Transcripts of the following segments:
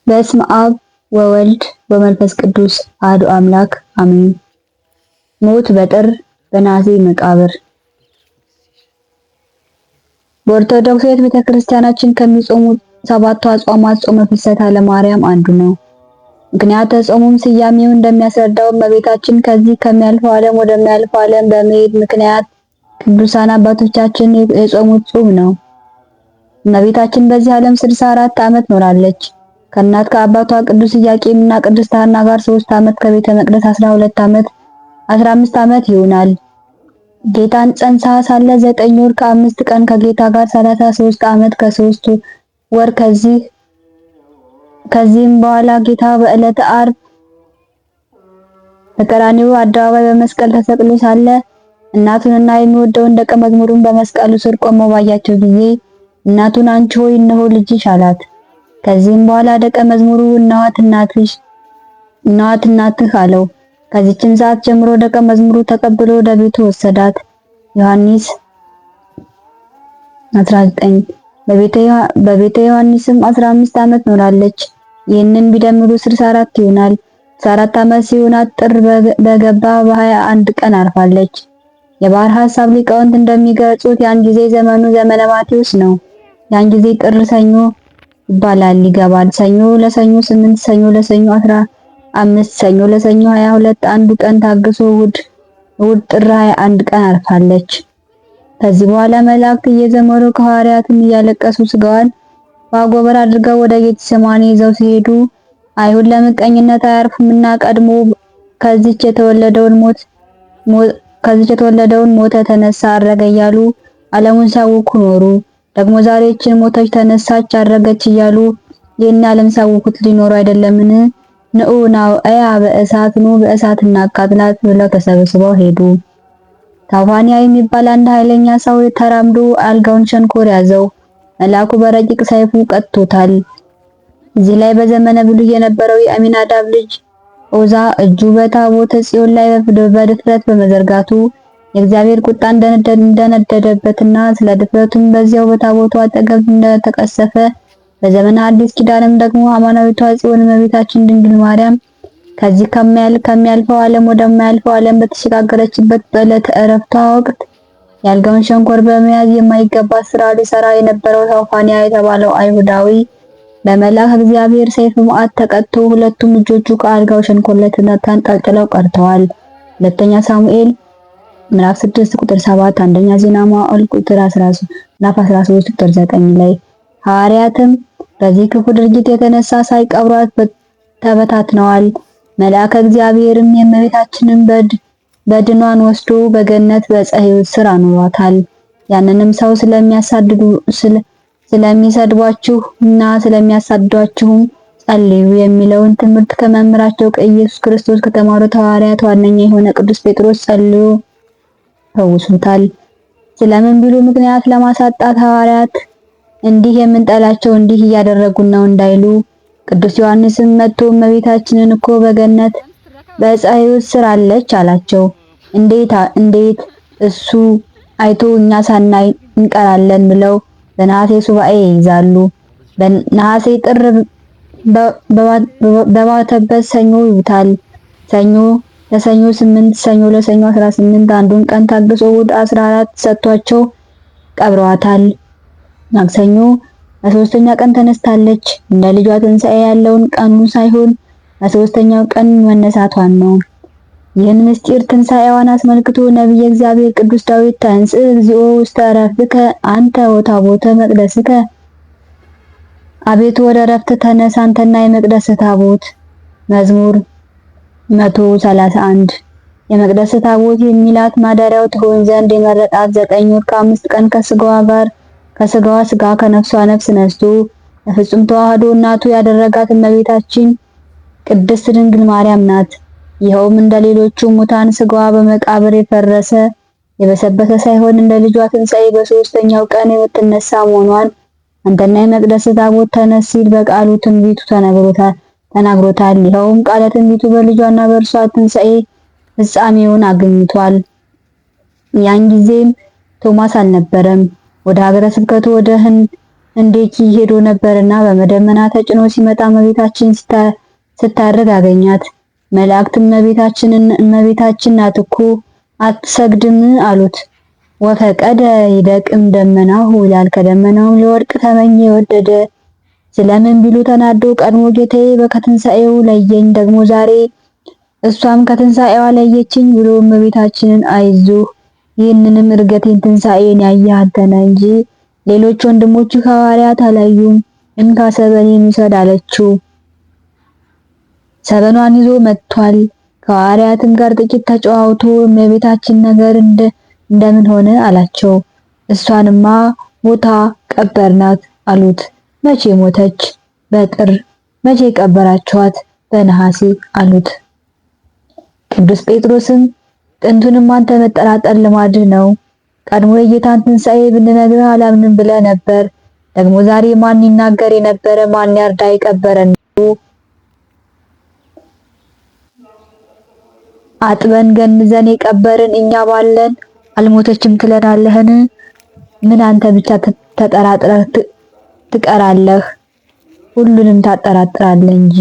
በስመ አብ ወወልድ ወመንፈስ ቅዱስ አሐዱ አምላክ አሜን። ሞት በጥር በነሐሴ መቃብር። በኦርቶዶክሳዊት ቤተክርስቲያናችን ከሚጾሙ ሰባቱ አጽዋማት ጾመ ፍልሰታ ለማርያም አንዱ ነው። ምክንያተ ጾሙም ስያሜው እንደሚያስረዳው እመቤታችን ከዚህ ከሚያልፈው ዓለም ወደሚያልፈው ዓለም በመሄድ ምክንያት ቅዱሳን አባቶቻችን የጾሙት ጾም ነው። እመቤታችን በዚህ ዓለም 64 ዓመት ኖራለች። ከእናት ከአባቷ ቅዱስ ኢያቄምና ቅድስት ሐና ጋር 3 ዓመት ከቤተ መቅደስ 12 ዓመት 15 ዓመት ይሆናል። ጌታን ጸንሳ ሳለ 9 ወር ከ5 ቀን ከጌታ ጋር 33 ዓመት ከ3 ወር ከዚህም በኋላ ጌታ በዕለተ ዓርብ በቀራንዮ አደባባይ በመስቀል ተሰቅሎ ሳለ እናቱንና የሚወደውን ደቀ መዝሙሩን በመስቀሉ ስር ቆመው ባያቸው ጊዜ እናቱን አንቺ ሆይ እነሆ ልጅሽ አላት። ከዚህም በኋላ ደቀ መዝሙሩ እናት እናትህ አለው። ከዚህችን ሰዓት ጀምሮ ደቀ መዝሙሩ ተቀብሎ ወደ ቤቱ ወሰዳት። ዮሐንስ 19 በቤተ ዮሐንስም 15 ዓመት ኖራለች። ይህንን ቢደምሩ 64 ይሆናል። 64 ዓመት ሲሆናት ጥር በገባ በ21 ቀን አርፋለች። የባሕር ሐሳብ ሊቃውንት እንደሚገልጹት ያን ጊዜ ዘመኑ ዘመነ ማቴዎስ ነው። ያን ጊዜ ጥር ሰኞ ይባላል ይገባል። ሰኞ ለሰኞ 8፣ ሰኞ ለሰኞ 15፣ ሰኞ ለሰኞ 22፣ አንዱ ቀን ታግሶ እሑድ ጥር 21 ቀን አርፋለች። ከዚህ በኋላ መላእክት እየዘመሩ ከሐዋርያትም እያለቀሱ ስጋዋን በአጎበር አድርገው ወደ ጌቴሴማኒ ይዘው ሲሄዱ አይሁድ ለምቀኝነት አያርፉምና ቀድሞ ከዚች የተወለደውን ሞተ ተነሳ አረገ እያሉ ዓለሙን ሲያውኩ ኖሩ። ደግሞ ዛሬ ይህችን ሞተች ተነሳች አረገች እያሉ ይህን ዓለም ሲያውኩት ሊኖሩ አይደለምን? ንዑ ናውእያ በእሳት ኑ በእሳት እናቃጥላት ብለው ተሰብስበው ሄዱ። ታውፋንያ የሚባል አንድ ኃይለኛ ሰው ተራምዶ አልጋውን ሸንኮር ያዘው። መልአኩ በረቂቅ ሰይፉ ቀጥቶታል። እዚህ ላይ በዘመነ ብሉይ የነበረው የአሚናዳብ ልጅ ኦዛ እጁ በታቦተ ጽዮን ላይ በድፍረት በመዘርጋቱ የእግዚአብሔር ቁጣ እንደነደደበትና ስለ ድፍረቱም በዚያው በታቦቱ አጠገብ እንደተቀሰፈ በዘመነ አዲስ ኪዳንም ደግሞ አማናዊቷ ጽዮን እመቤታችን ድንግል ማርያም ከዚህ ከሚያልፈው ዓለም ወደማያልፈው ዓለም በተሸጋገረችበት በዕለተ ዕረፍቷ ወቅት የአልጋውን ሸንኮር በመያዝ የማይገባ ስራ ሊሰራ የነበረው ታውፋንያ የተባለው አይሁዳዊ በመልአከ እግዚአብሔር ሰይፍ መዓት ተቀጥቶ ሁለቱም እጆቹ ከአልጋው ሸንኮር ላይ ተንጠልጥለው ቀርተዋል። ሁለተኛ ሳሙኤል ምዕራፍ 6 ቁጥር 7፣ አንደኛ ዜና መዋዕል ቁጥር 13 ምዕራፍ 13 ቁጥር 9 ላይ። ሐዋርያትም በዚህ ክፉ ድርጊት የተነሳ ሳይቀብሯት ተበታትነዋል። መልአከ እግዚአብሔርም የእመቤታችንን በድኗን ወስዶ በገነት በዕፀ ሕይወት ስር አኖሯታል። ያንንም ሰው ስለሚሰድቧችሁ እና ስለሚያሳድዷችሁም ጸልዩ የሚለውን ትምህርት ከመምህራቸው ከኢየሱስ ክርስቶስ ከተማሩት ሐዋርያት ዋነኛ የሆነ ቅዱስ ጴጥሮስ ጸልዮ ፈውሶታል። ስለምን ቢሉ ምክንያት ለማሳጣት ሐዋርያት እንዲህ የምንጠላቸው እንዲህ እያደረጉን ነው እንዳይሉ። ቅዱስ ዮሐንስም መጥቶ እመቤታችንን እኮ በገነት በዕፀ ሕይወት ስር አለች አላቸው። እንዴት እሱ አይቶ እኛ ሳናይ እንቀራለን ብለው በነሐሴ ሱባኤ ይይዛሉ። በነሐሴ ጥር በባተበት ሰኞ ይውታል። ሰኞ ለሰኞ 8፣ ሰኞ ለሰኞ 18፣ አንዱን ቀን ታግሶ እሑድ 14 ሰጥቷቸው ቀብረዋታል። ማክሰኞ በሶስተኛ ቀን ተነስታለች። እንደ ልጇ ትንሣኤ ያለውን ቀኑ ሳይሆን በሶስተኛው ቀን መነሳቷን ነው። ይህን ምስጢር ትንሣኤዋን አስመልክቶ ነቢየ እግዚአብሔር ቅዱስ ዳዊት ተንሥእ እግዚኦ ውስተ ዕረፍትከ አንተ ወታቦተ መቅደስከ፣ አቤቱ ወደ ዕረፍት ተነስ አንተና የመቅደስ ታቦት። መዝሙር 131 የመቅደስ ታቦት የሚላት ማደሪያው ትሆን ዘንድ የመረጣት 9 ወር ከ5 ቀን ከስጋዋ ስጋ ከነፍሷ ነፍስ ነስቶ ለፍጹም ተዋህዶ እናቱ ያደረጋት እመቤታችን ቅድስት ድንግል ማርያም ናት። ይኸውም እንደ ሌሎቹ ሙታን ስጋዋ በመቃብር የፈረሰ የበሰበሰ ሳይሆን እንደ ልጇ ትንሣኤ በሶስተኛው ቀን የምትነሳ መሆኗን አንተና የመቅደስ ታቦት ተነስ ሲል በቃሉ ትንቢቱ ተናግሮታል። ይኸውም ቃለ ትንቢቱ በልጇና በእርሷ ትንሣኤ ፍጻሜውን አግኝቷል። ያን ጊዜም ቶማስ አልነበረም። ወደ ሀገረ ስብከቱ ወደ እንዴት ሄዶ ነበርና በደመና ተጭኖ ሲመጣ እመቤታችን ስታርግ አገኛት። መላእክትም እመቤታችን ናት እኮ አትሰግድም አሉት። ወፈቀደ ይደቅም ደመናሁ ይላል። ከደመናውም ሊወድቅ ተመኘ የወደደ። ስለምን ቢሉ ተናዶ ቀድሞ ጌታዬ ከትንሣኤው ለየኝ፣ ደግሞ ዛሬ እሷም ከትንሣኤዋ ለየችኝ ብሎ እመቤታችንን አይዞህ ይህንንም እርገቴን ትንሣኤን ያየህ አንተ ነህ እንጂ ሌሎች ወንድሞች ሐዋርያት አላዩም። እንካ ሰበኔን ውሰድ አለችው። ሰበኗን ይዞ መጥቷል። ከሐዋርያትም ጋር ጥቂት ተጨዋውቶ እመቤታችን ነገር እንደምን ሆነ አላቸው። እሷንማ ሞታ ቀበርናት አሉት። መቼ ሞተች? በጥር። መቼ ቀበራችኋት? በነሐሴ አሉት። ቅዱስ ጴጥሮስም ጥንቱንም አንተ መጠራጠር ልማድህ ነው። ቀድሞ የጌታን ትንሣኤ ብንነግርህ አላምንም ብለህ ነበር። ደግሞ ዛሬ ማን ይናገር የነበረ ማን ያርዳ የቀበረን? አጥበን ገንዘን የቀበርን እኛ ባለን አልሞተችም ትለናለህን? ምን አንተ ብቻ ተጠራጥረህ ትቀራለህ? ሁሉንም ታጠራጥራለህ እንጂ።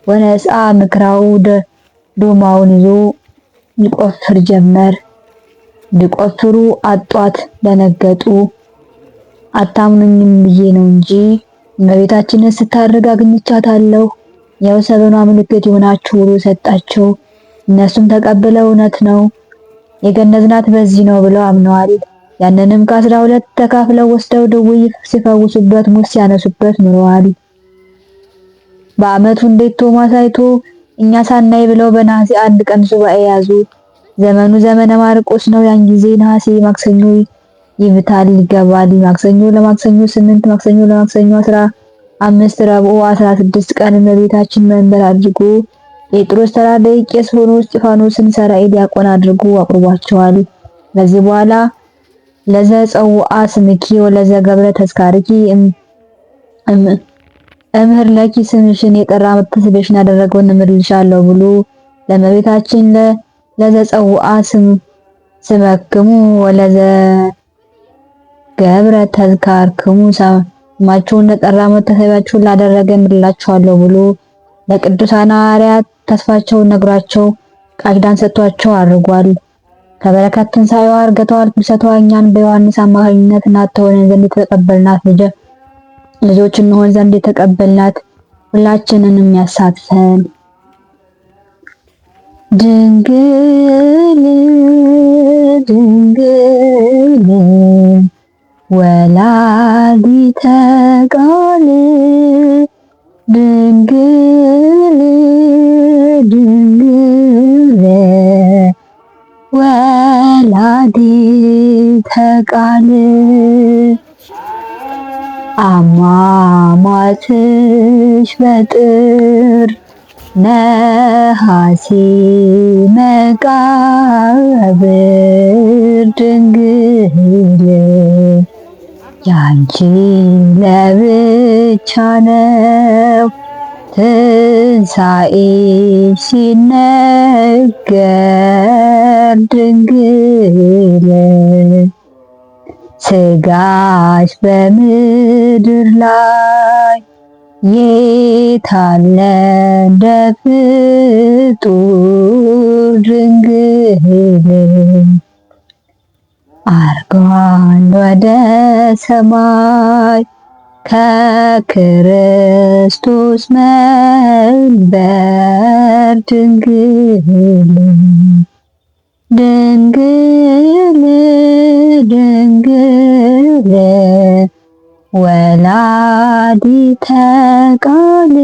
ወነስአ ምክራው ዶማውን ይዞ ይቆፍር ጀመር። ሊቆፍሩ አጧት፣ ደነገጡ። አታምኑኝም ብዬ ነው እንጂ እመቤታችንን ስታርግ አግኝቻታለሁ። ያው ሰበኗ ምልክት ይሆናችሁ ብሎ ሰጣቸው። እነሱም ተቀብለው እውነት ነው የገነዝናት በዚህ ነው ብለው አምነዋል። ያንንም ከ12 ተካፍለው ወስደው ድውይ ሲፈውሱበት ሙት ሲያነሱበት ኑረዋል። በዓመቱ እንዴት ቶማስ አይቶ እኛ ሳናይ ብለው በነሐሴ 1 ቀን ሱባኤ ያዙ። ዘመኑ ዘመነ ማርቆስ ነው። ያን ጊዜ ነሐሴ ማክሰኞ ይብታል ይገባል። ማክሰኞ ለማክሰኞ 8፣ ማክሰኞ ለማክሰኞ 15፣ ረቡዕ 16 ቀን እመቤታችን መንበር አድርጎ ጴጥሮስ ተራዳኢ ቄስ ሆኖ እስጢፋኖስን ሰራይ ዲያቆን አድርጎ አቅርቧቸዋል። ከዚህ በኋላ ለዘ ጸውዓ ስምኪ ወለዘ ገብረ ተስካርኪ እምህር ለኪ ስምሽን የጠራ መታሰቢያሽን ያደረገውን እምርልሻለሁ ብሎ ለእመቤታችን ለዘ ጸውዓ ስመክሙ ወለዘ ገብረ ተዝካርክሙ ስማችሁን ለጠራ መታሰቢያችሁን ላደረገ እምርላችኋለሁ ብሎ ለቅዱሳን ሐዋርያት ተስፋቸውን ነግሯቸው ቃል ኪዳን ሰጥቷቸው አድርጓል። ከበረከት ትንሣኤዋ፣ እርገቷ፣ ፍልሰቷ እኛን በዮሐንስ አማካኝነት እናት ትሆነን ዘንድ የተቀበልናት ልጆች እንሆን ዘንድ የተቀበልናት ሁላችንንም ያሳትፈን። ድንግል ድንግል ወላዲተ ቃል ድንግል ድንግል ወላዲተ ቃል አሟሟትሽ በጥር ነሐሴ መቃብር ድንግል ያንቺ ለብቻ ነው ትንሣኤሽ ሲነገር ድንግል ሥጋሽ በምድር ላይ የታለ እንደ ፍጡር ድንግል አርጓል ወደ ሰማይ ከክርስቶስ መንበር ድንግል ድንግል ድንግል ወላዲተ ቃል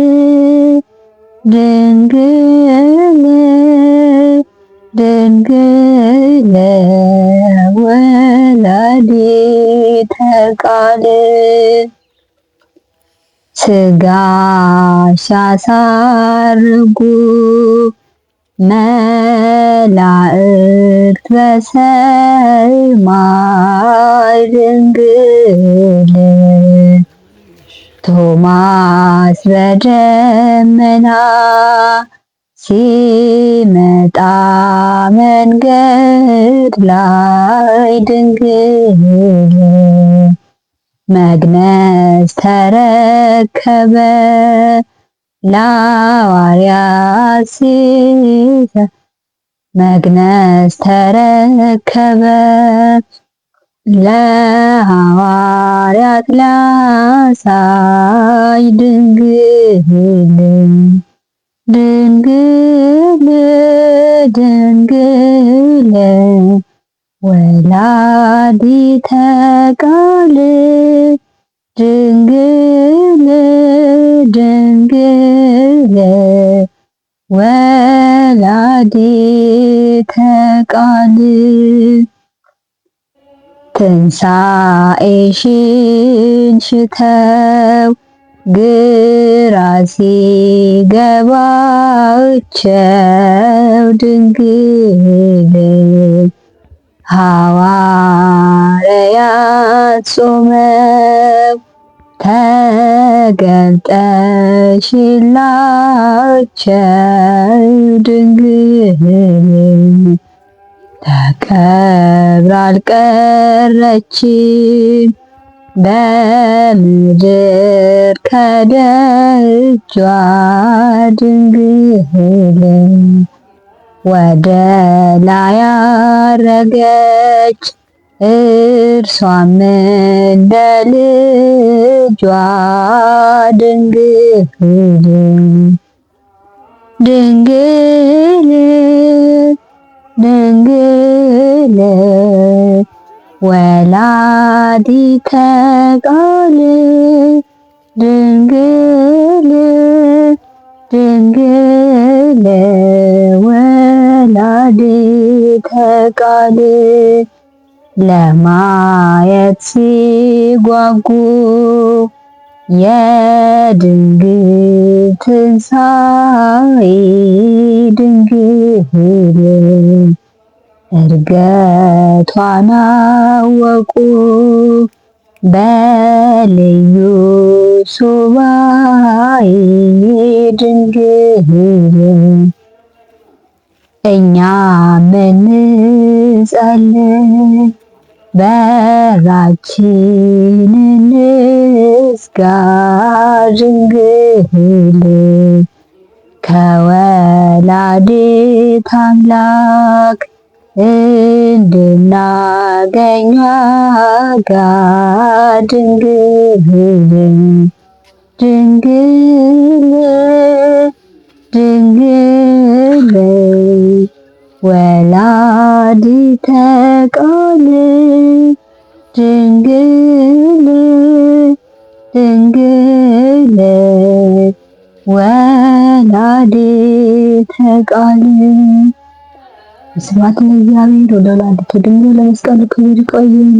ድንግል ድንግል ወላዲተ ቃል ሥጋሽ ሲያሳርጉ መላእክት በሰማይ ድንግል ቶማስ በደመና ሲመጣ መንገድ ላይ ድንግል መግነዝ ተረከበ ለሐዋርያት ሲሳይ መግነዝ ተረከበ ለሐዋርያት ሊያሳይ ድንግል ወላዲተ ቃል ድንግል ወላዲተ ቃል ትንሣኤሽን ሽተው ግራ ሲገባቸው ድንግል ሐዋርያት ጾመው ተገልጠሽላቸው ድንግል ተቀብራ አልቀረችም በምድር ከደጇ ድንግል ወደ ላይ አረገች እርሷም እንደ ልጇ ድንግል ወላዲተ ቃል ድንግል ወላዲተ ቃል ለማየት ሲጓጉ የድንግል ትንሣኤ ድንግል እርገቷን አወቁ በልዩ ሱባኤ ድንግል እኛም እንጸልይ በራችንን እንዝጋ ድንግል ከወላዲተ አምላክ እንድናገኝ ዋጋ ድንግል ወላዲተ ቃል ድንግል ወላዲተ ቃል ስብሐት ለእግዚአብሔር ወለወላዲቱ ድንግል ወለመስቀሉ ክቡር። ይቆየን።